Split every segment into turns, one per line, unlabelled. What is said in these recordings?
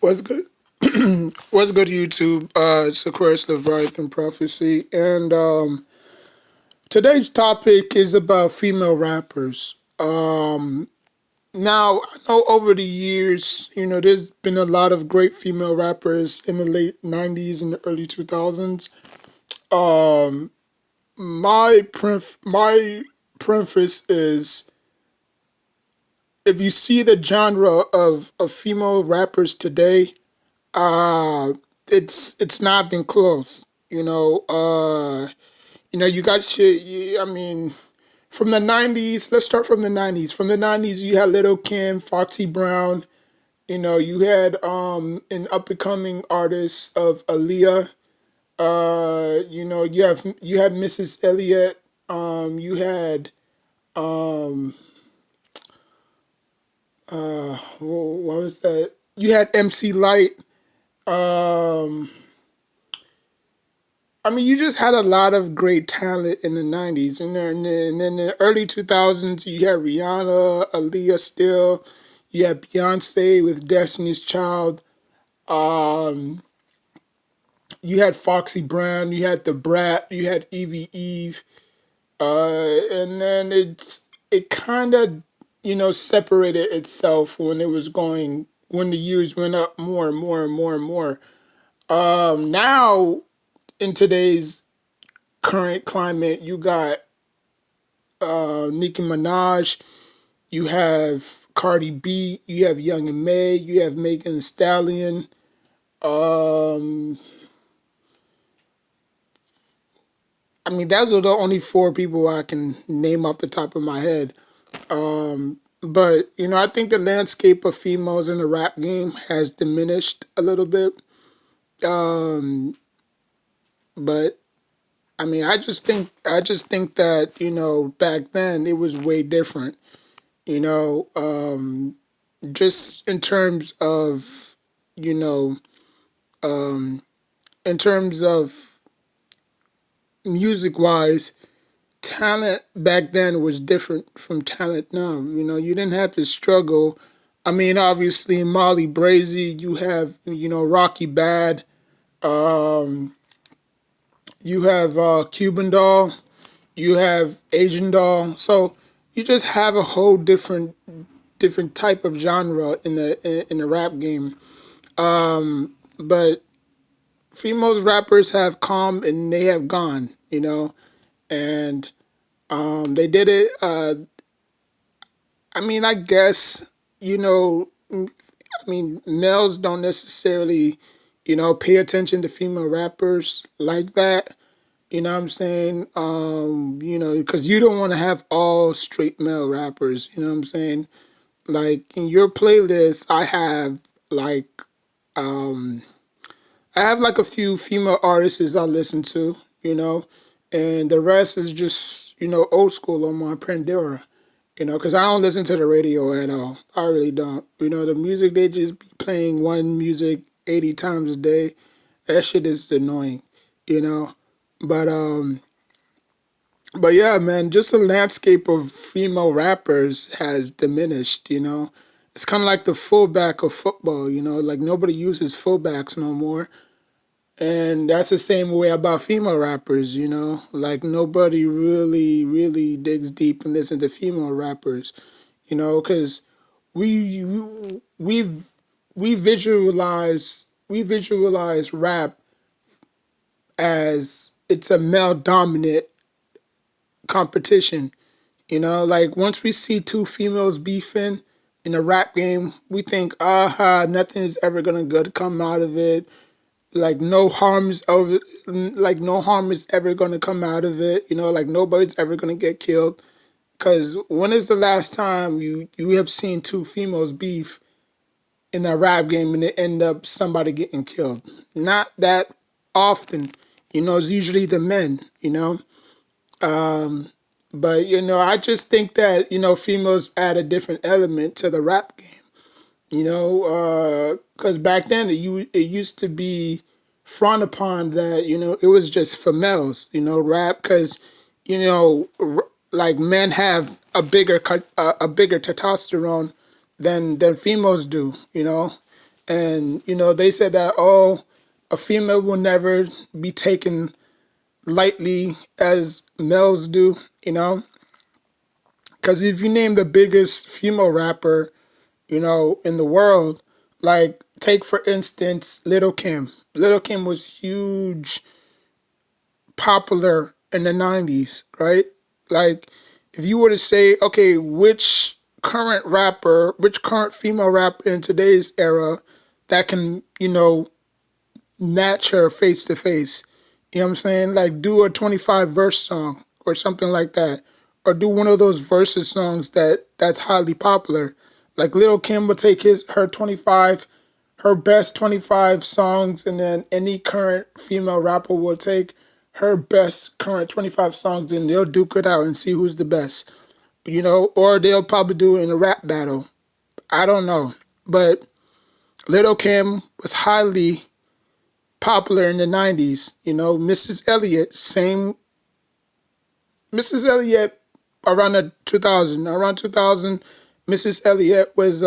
What's good? What's good, YouTube? It's Aquarius Leviathan Prophecy, and today's topic is about female rappers. Now, I know over the years, there's been a lot of great female rappers in the late '90s and the early 2000s. Um, my preface is if you see the genre of female rappers today, uh, it's not been close. You got I mean, from the '90s. Let's start from the '90s. From the '90s, you had Little Kim, Foxy Brown. You had an up and coming artist of Aaliyah. You had Mrs. Elliott. You had what was that? You had MC Light. Um, you just had a lot of great talent in the '90s, and then in the early 2000s, you had Rihanna, Aaliyah, still. You had Beyonce with Destiny's Child. Um, you had Foxy Brown. You had The Brat. You had Evie Eve. And then it kind of separated itself when the years went up more and more and more and more. Now in today's current climate, you got Nicki Minaj, you have Cardi B, you have Young and May, you have Megan Thee Stallion. Um, those are the only four people I can name off the top of my head. But I think the landscape of females in the rap game has diminished a little bit. Um, but I just think that back then it was way different. You know, um, just you know, um, in terms of music wise, talent back then was different from talent now. You didn't have to struggle. Obviously, Molly Brazy, you have, Rocky Bad, um, you have Cuban Doll, you have Asian Doll. So you just have a whole different type of genre in the rap game. But females rappers have come and they have gone, and they did it. I guess males don't necessarily, pay attention to female rappers like that. You know what I'm saying? Because you don't want to have all straight male rappers. You know what I'm saying? Like in your playlist, um, I have like a few female artists I listen to. And the rest is just old school on my Pandora. Because I don't listen to the radio at all. I really don't. The music they just be playing one music 80 times a day. That shit is annoying. You know. But but yeah, man, just the landscape of female rappers has diminished. It's kind of like the fullback of football. Like nobody uses fullbacks no more. And that's the same way about female rappers, like nobody really, really digs deep and listens to female rappers, because we we we visualize rap as it's a male dominant competition. Like once we see two females beefing in a rap game, we think, aha, nothing's ever gonna good come out of it. Like no harm is ever gonna come out of it. Like nobody's ever gonna get killed. Cause when is the last time you have seen two females beef in a rap game and it end up somebody getting killed? Not that often. It's usually the men. Um, but I just think that females add a different element to the rap game. Because back then it used to be frowned upon that it was just for males, rap, because like men have a bigger testosterone than females do, And they said that, oh, a female will never be taken lightly as males do, because if you name the biggest female rapper, in the world, like take for instance Little Kim. Little Kim was huge, popular in the 90s, right? Like, if you were to say, okay, which current female rapper in today's era that can, match her face to face, you know what I'm saying? Like, do a 25 verse song or something like that. Or do one of those verses songs that's highly popular. Like, Lil Kim will take her best 25 songs, and then any current female rapper will take her best current 25 songs, and they'll duke it out and see who's the best. Or they'll probably do it in a rap battle. I don't know. But Little Kim was highly popular in the 90s. Mrs. Elliott, same. Mrs. Elliott around the 2000. Around 2000, Mrs. Elliott was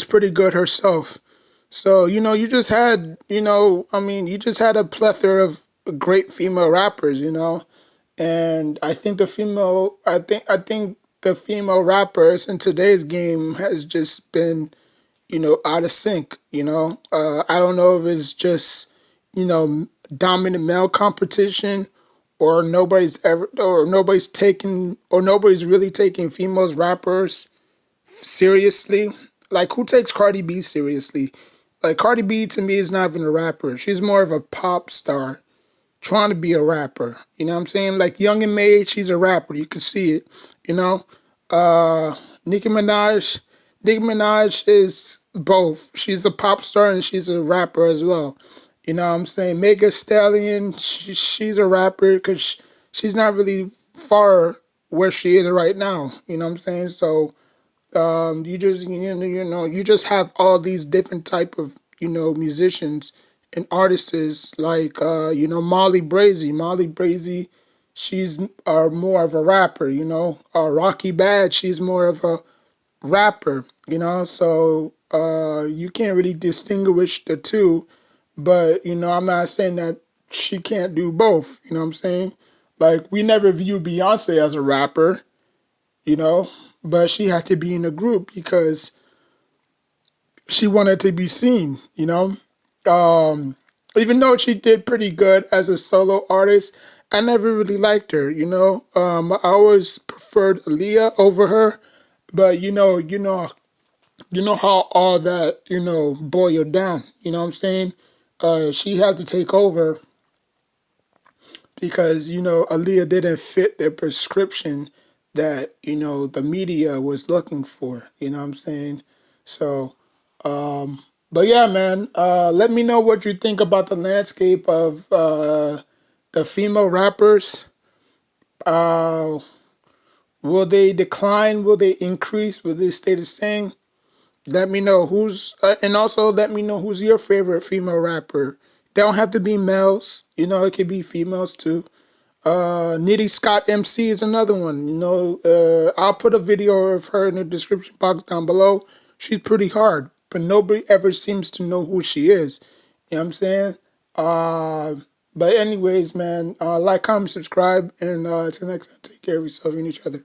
pretty good herself. So, you just had, you just had a plethora of great female rappers, And I think the female rappers in today's game has just been, out of sync, I don't know if it's just, dominant male competition, or nobody's really taking females rappers seriously. Like, who takes Cardi B seriously? Like, Cardi B to me is not even a rapper. She's more of a pop star trying to be a rapper. You know what I'm saying? Like, Young and Made, she's a rapper. You can see it. You know? Nicki Minaj. Nicki Minaj is both. She's a pop star and she's a rapper as well. You know what I'm saying? Megan Stallion, she's a rapper because she's not really far where she is right now. You know what I'm saying? So you just have all these different type of musicians and artists like Molly Brazy. Molly Brazy, she's more of a rapper. Rocky Bad, she's more of a rapper. So you can't really distinguish the two. But I'm not saying that she can't do both. You know what I'm saying? Like, we never view Beyonce as a rapper, you know, but she had to be in a group because she wanted to be seen, Even though she did pretty good as a solo artist, I never really liked her, I always preferred Aaliyah over her, but how all that, boiled down, you know what I'm saying? She had to take over because, Aaliyah didn't fit the prescription that, the media was looking for, you know what I'm saying? So, but yeah, man, let me know what you think about the landscape of the female rappers. Uh, will they decline? Will they increase? Will they stay the same? Let me know and also let me know who's your favorite female rapper. They don't have to be males, it could be females too. Nitty Scott MC is another one. I'll put a video of her in the description box down below. She's pretty hard, but nobody ever seems to know who she is. You know what I'm saying? But anyways, man, like, comment, subscribe, and until next time, take care of yourself and each other.